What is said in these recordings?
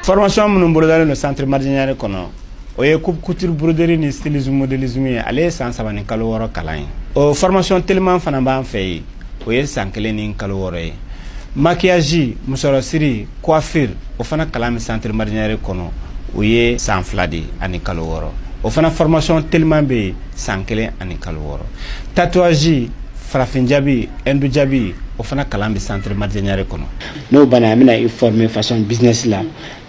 Formation minnu bolodalen no centre marginal kɔnɔ o ye coupe couture broderie ni stylisme modélisme ye ale ye san 3 ni kalo 6 kalan ye o formation tellement fana b'an fɛ yen o ye san 1 ni kalo 6 ye maquillage musorosiri coiffure o fana kalan mi centre marginal kɔnɔ o ye san 2 de ani kalo 6 o fana formation tellement be san 1 ani kalo 6 tatouage farafin jabi endu jabi o fana kalan bi centre marginal kɔnɔ n'o bana amina i former façon business la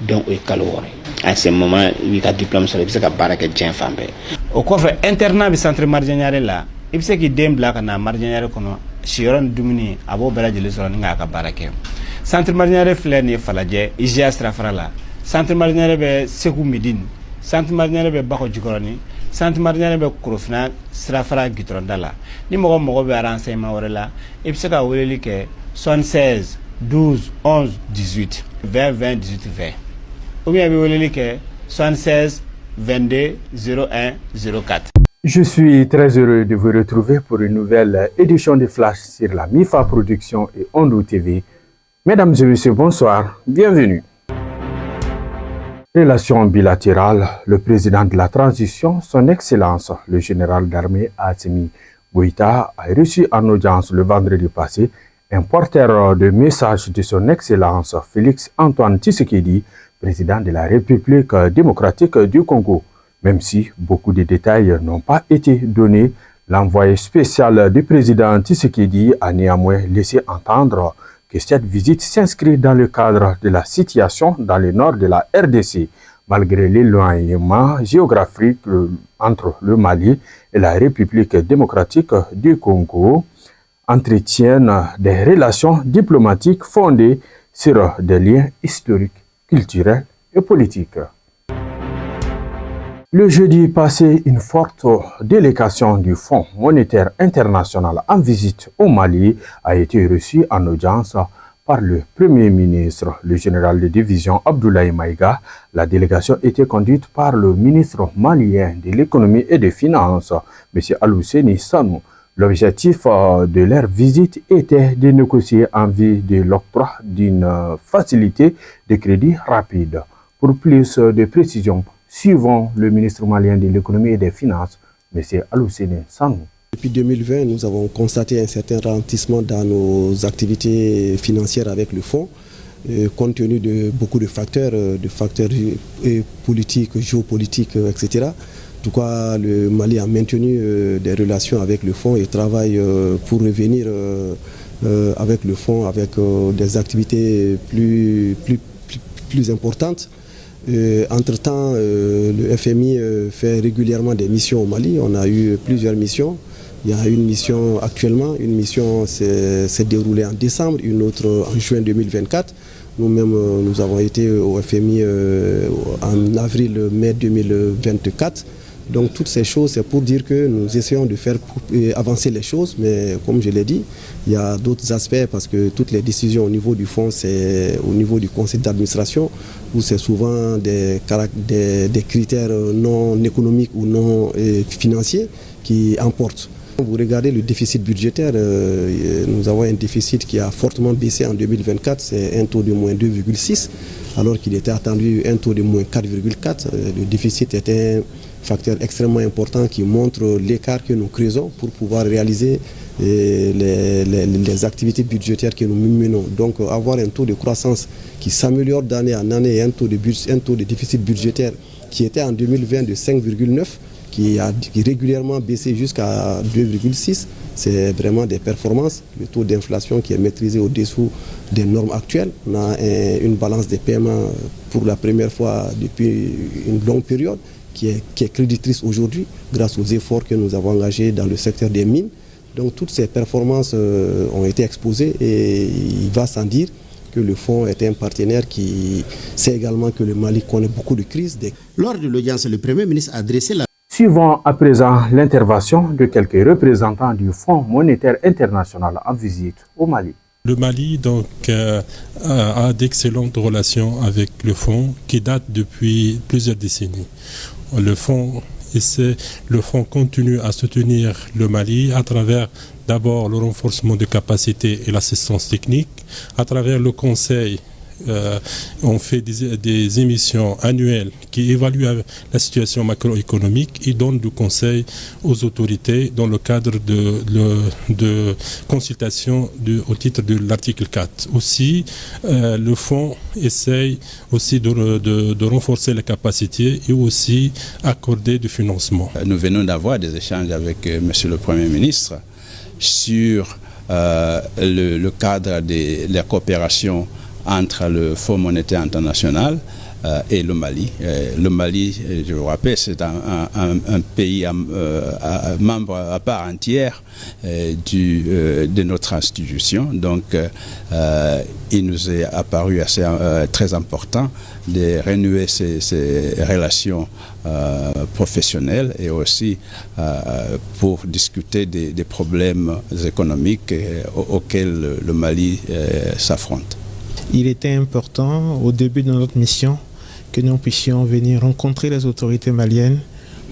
donc o kalo 6 à ce moment i ka diplôme sɔrɔ i bɛ se ka baara kɛ diɲɛ fan bɛɛ o kɔfɛ internat bi centre marginal la i bɛ se k'i den bila ka na marginal kɔnɔ siyɔrɔ ni dumuni a b'o bɛɛ lajɛlen sɔrɔ ni k'a ka baara kɛ centre marginal filɛ nin ye Falajɛ IGA sirafara la centre marginal bɛ Segu Midine centre marginal bɛ Bakɔ Jikɔrɔni centre marginal bɛ Korofina sirafara gitɔrɔnda la ni mɔgɔ bɛ renseignement wɛrɛ la i bɛ se ka weleli kɛ 76 12 11 18 20 20 18 20 ou bien i bɛ weleli kɛ 76 22 01 04. Je suis très heureux de vous retrouver pour une nouvelle édition de Flash sur la MIFA Production et Ondou TV. Mesdames et messieurs, bonsoir, bienvenue. Relations bilatérales, le président de la transition, son Excellence, le général d'armée Assimi Goïta, a reçu en audience le vendredi passé un porteur de message de son Excellence Félix Antoine Tshisekedi, président de la République démocratique du Congo. Même si beaucoup de détails n'ont pas été donnés, l'envoyé spécial du président Tshisekedi a néanmoins laissé entendre que cette visite s'inscrit dans le cadre de la situation dans le nord de la RDC, malgré l'éloignement géographique entre le Mali et la République démocratique du Congo, entretiennent des relations diplomatiques fondées sur des liens historiques, culturels et politiques. Le jeudi passé, une forte délégation du Fonds monétaire international en visite au Mali a été reçue en audience par le Premier ministre, le général de division Abdoulaye Maïga. La délégation était conduite par le ministre malien de l'économie et des finances, M. Alouseni Sanou. L'objectif de leur visite était de négocier en vue de l'octroi d'une facilité de crédit rapide. Pour plus de précisions, suivant le ministre malien de l'économie et des finances, M. Alouseni Sanou. Depuis 2020, nous avons constaté un certain ralentissement dans nos activités financières avec le fonds, compte tenu de beaucoup de facteurs politiques, géopolitiques, etc. En tout cas, le Mali a maintenu des relations avec le fonds et travaille pour revenir avec le fonds avec des activités plus importantes. Entre-temps, le FMI fait régulièrement des missions au Mali. On a eu plusieurs missions. Il y a une mission actuellement, une mission s'est déroulée en décembre, une autre en juin 2024. Nous-mêmes, nous avons été au FMI en avril-mai 2024. Donc toutes ces choses, c'est pour dire que nous essayons de faire avancer les choses, mais comme je l'ai dit, il y a d'autres aspects parce que toutes les décisions au niveau du fonds, c'est au niveau du conseil d'administration où c'est souvent des critères non économiques ou non financiers qui emportent. Vous regardez le déficit budgétaire, nous avons un déficit qui a fortement baissé en 2024, c'est un taux de moins 2,6, alors qu'il était attendu un taux de moins 4,4. Le déficit est un facteur extrêmement important qui montre l'écart que nous creusons pour pouvoir réaliser les activités budgétaires que nous menons. Donc avoir un taux de croissance qui s'améliore d'année en année et un taux de déficit budgétaire qui était en 2020 de 5,9, qui a régulièrement baissé jusqu'à 2,6, c'est vraiment des performances. Le taux d'inflation qui est maîtrisé au-dessous des normes actuelles. On a une balance des paiements pour la première fois depuis une longue période qui est créditrice aujourd'hui grâce aux efforts que nous avons engagés dans le secteur des mines. Donc toutes ces performances ont été exposées et il va sans dire que le fonds est un partenaire qui sait également que le Mali connaît beaucoup de crises. Lors de l'audience, le Premier ministre a adressé la... Suivons à présent l'intervention de quelques représentants du Fonds monétaire international en visite au Mali. Le Mali a d'excellentes relations avec le fonds qui datent depuis plusieurs décennies. Le fonds le fonds continue à soutenir le Mali à travers d'abord le renforcement des capacités et l'assistance technique, à travers le Conseil. On fait des émissions annuelles qui évaluent la situation macroéconomique et donnent du conseil aux autorités dans le cadre de consultation au titre de l'article 4. Aussi, le fonds essaye aussi de renforcer les capacités et aussi accorder du financement. Nous venons d'avoir des échanges avec Monsieur le Premier ministre sur le cadre de la coopération entre le Fonds monétaire international et le Mali. Le Mali, je vous rappelle, c'est un pays membre à part entière de notre institution. Donc, il nous est apparu très important de renouer ces relations professionnelles et aussi pour discuter des problèmes économiques auxquels le Mali s'affronte. Il était important au début de notre mission que nous puissions venir rencontrer les autorités maliennes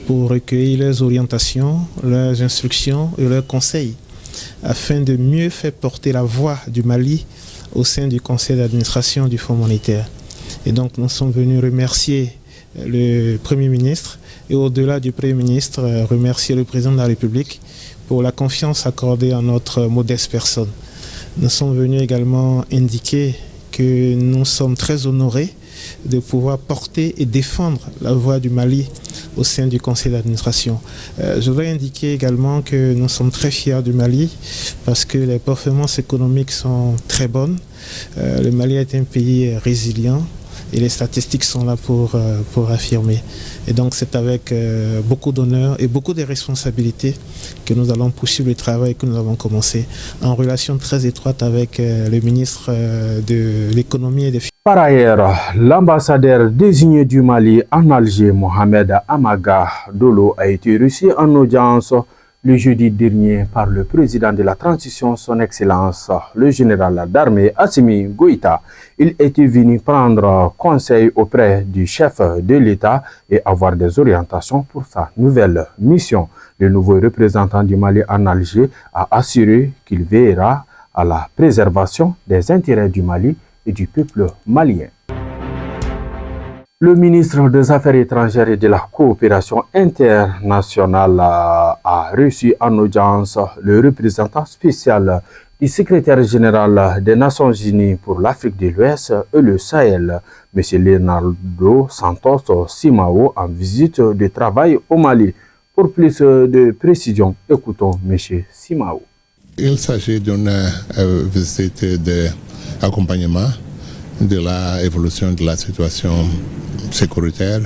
pour recueillir leurs orientations, leurs instructions et leurs conseils afin de mieux faire porter la voix du Mali au sein du conseil d'administration du Fonds monétaire. Et donc nous sommes venus remercier le Premier ministre et au-delà du Premier ministre, remercier le Président de la République pour la confiance accordée à notre modeste personne. Nous sommes venus également indiquer que nous sommes très honorés de pouvoir porter et défendre la voix du Mali au sein du conseil d'administration. Je voudrais indiquer également que nous sommes très fiers du Mali parce que les performances économiques sont très bonnes. Le Mali est un pays résilient et les statistiques sont là pour affirmer. Et donc c'est avec beaucoup d'honneur et beaucoup de responsabilités que nous allons poursuivre le travail que nous avons commencé en relation très étroite avec le ministre de l'économie et des finances. Par ailleurs, l'ambassadeur désigné du Mali en Alger, Mohamed Amaga Dolo, a été reçu en audience le jeudi dernier par le président de la transition, son Excellence, le général d'armée Assimi Goïta. Il était venu prendre conseil auprès du chef de l'État et avoir des orientations pour sa nouvelle mission. Le nouveau représentant du Mali en Alger a assuré qu'il veillera à la préservation des intérêts du Mali et du peuple malien. Le ministre des Affaires étrangères et de la coopération internationale a reçu en audience le représentant spécial du secrétaire général des Nations Unies pour l'Afrique de l'Ouest et le Sahel, M. Leonardo Santos Simao, en visite de travail au Mali. Pour plus de précisions, écoutons M. Simao. Il s'agit d'une visite d'accompagnement de l'évolution de la situation sécuritaire,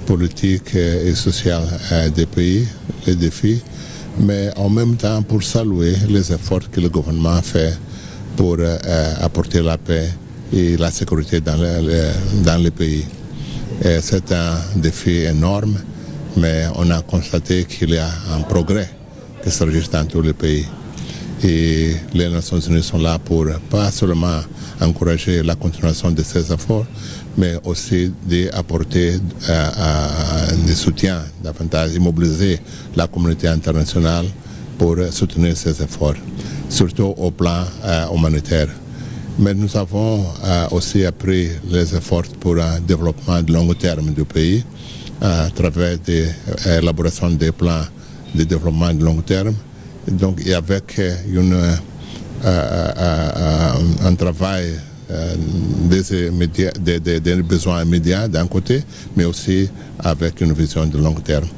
politique et sociale des pays, les défis, mais en même temps pour saluer les efforts que le gouvernement fait pour apporter la paix et la sécurité dans les pays. C'est un défi énorme, mais on a constaté qu'il y a un progrès qui s'enregistre dans tous les pays. Et les Nations Unies sont là pour pas seulement encourager la continuation de ces efforts, mais aussi d'apporter des soutiens davantage, mobiliser la communauté internationale pour soutenir ces efforts, surtout au plan humanitaire. Mais nous avons aussi appris les efforts pour un développement de long terme du pays à travers l'élaboration des plans de développement de long terme. Donc, et avec un travail des besoins immédiats d'un côté, mais aussi avec une vision de long terme.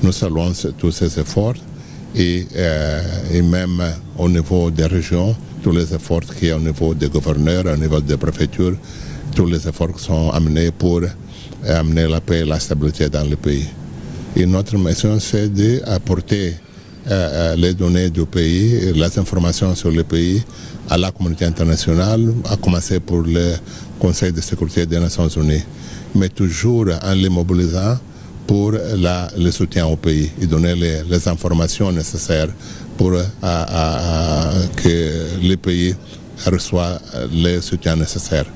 Nous saluons tous ces efforts et même au niveau des régions, tous les efforts qu'il y a au niveau des gouverneurs, au niveau des préfectures, tous les efforts qui sont amenés pour amener la paix et la stabilité dans le pays. Et notre mission, c'est d'apporter les données du pays, les informations sur le pays à la communauté internationale, à commencer pour le Conseil de sécurité des Nations Unies, mais toujours en les mobilisant pour le soutien au pays et donner les informations nécessaires pour que le pays reçoit les soutiens nécessaires.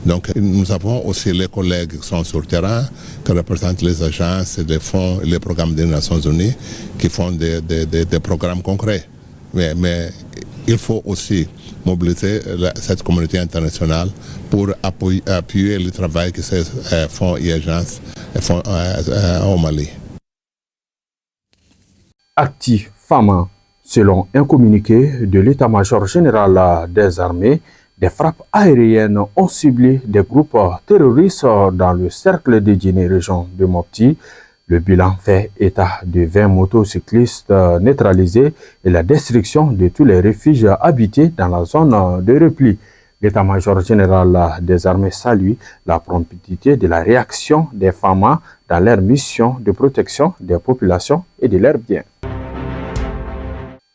Donc nous avons aussi les collègues qui sont sur le terrain, qui représentent les agences, les fonds et les programmes des Nations Unies, qui font des programmes concrets. Mais il faut aussi mobiliser cette communauté internationale pour appuyer le travail que ces fonds et agences font au Mali. Actif Fama, selon un communiqué de l'état-major général des armées, des frappes aériennes ont ciblé des groupes terroristes dans le cercle de Djinné, région de Mopti. Le bilan fait état de 20 motocyclistes neutralisés et la destruction de tous les refuges habités dans la zone de repli. L'état-major général des armées salue la promptitude de la réaction des FAMA dans leur mission de protection des populations et de leurs biens.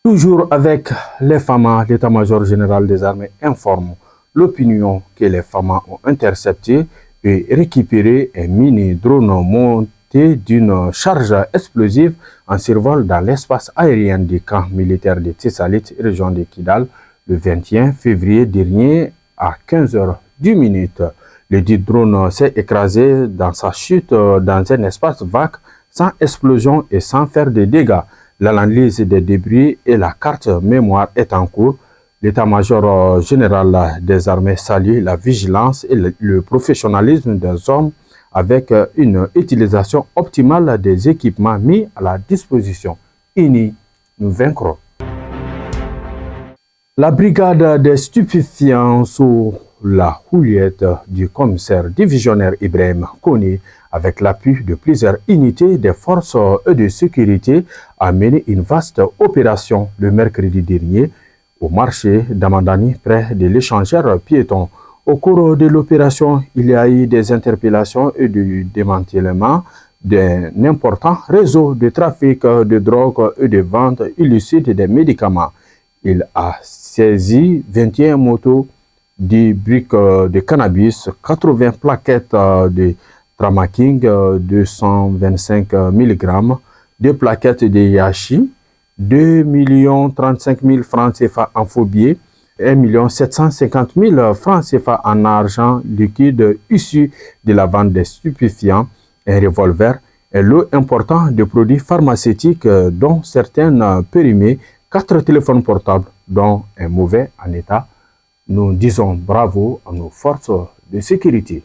Toujours avec les FAMA, l'état-major général des armées informe l'opinion que les FAMA ont intercepté et récupéré un mini-drone monté d'une charge explosive en survol dans l'espace aérien du camp militaire de Tessalit, région de Kidal, le 21 février dernier à 15h10. Le dit drone s'est écrasé dans sa chute dans un espace vague sans explosion et sans faire de dégâts. L'analyse des débris et la carte mémoire est en cours. L'état-major général des armées salue la vigilance et le professionnalisme des hommes avec une utilisation optimale des équipements mis à la disposition. Unis, nous vaincrons. La brigade des stupéfiants sous la houlette du commissaire divisionnaire Ibrahim Koni, avec l'appui de plusieurs unités des forces de sécurité, a mené une vaste opération le mercredi dernier au marché d'Amandani, près de l'échangeur piéton. Au cours de l'opération, il y a eu des interpellations et du démantèlement d'un important réseau de trafic de drogue et de vente illicite des médicaments. Il a saisi 21 motos, 10 briques de cannabis, 80 plaquettes de Tramaking, 225 mg, 2 plaquettes de Yashi, 2 35 000 francs CFA en faux billets, 1 750 000 francs CFA en argent liquide issu de la vente des stupéfiants, un revolver, un lot important de produits pharmaceutiques dont certains périmés, 4 téléphones portables dont un mauvais en état. Nous disons bravo à nos forces de sécurité.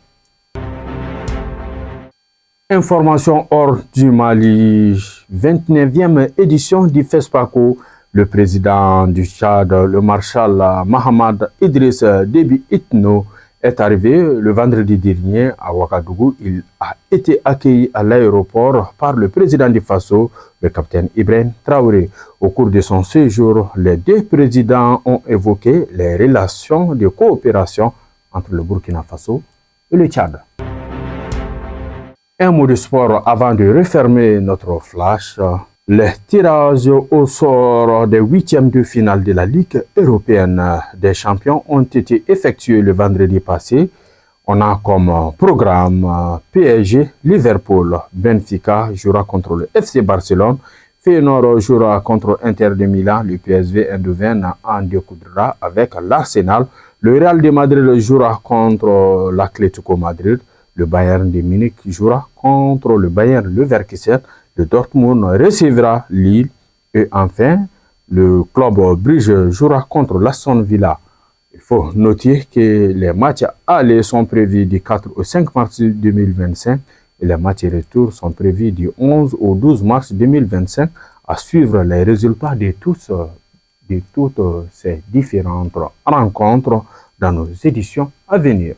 Information hors du Mali, 29e édition du FESPACO. Le président du Tchad, le marshal Mahamad Idriss Déby Itno, est arrivé le vendredi dernier à Ouagadougou. Il a été accueilli à l'aéroport par le président du Faso, le capitaine Ibrahim Traoré. Au cours de son séjour, les deux présidents ont évoqué les relations de coopération entre le Burkina Faso et le Tchad. Un mot de sport avant de refermer notre flash. Les tirages au sort des huitièmes de finale de la Ligue européenne des champions ont été effectués le vendredi passé. On a comme programme PSG, Liverpool, Benfica jouera contre le FC Barcelone, Feyenoord jouera contre Inter de Milan, le PSV Eindhoven en découdra avec l'Arsenal, le Real de Madrid jouera contre l'Atlético Madrid, le Bayern de Munich jouera contre le Bayern Leverkusen, le Dortmund recevra Lille et enfin le club Bruges jouera contre l'Aston Villa. Il faut noter que les matchs allés sont prévus du 4 au 5 mars 2025 et les matchs retour sont prévus du 11 au 12 mars 2025 à suivre les résultats de toutes ces différentes rencontres dans nos éditions à venir.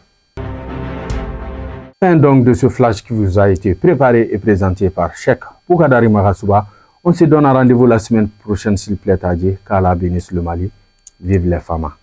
Fin donc de ce flash qui vous a été préparé et présenté par Cheikh Pougadari Maghasouba. On se donne rendez-vous la semaine prochaine s'il plaît à Dieu. Qu'Allah bénisse le Mali. Vive les FAMA.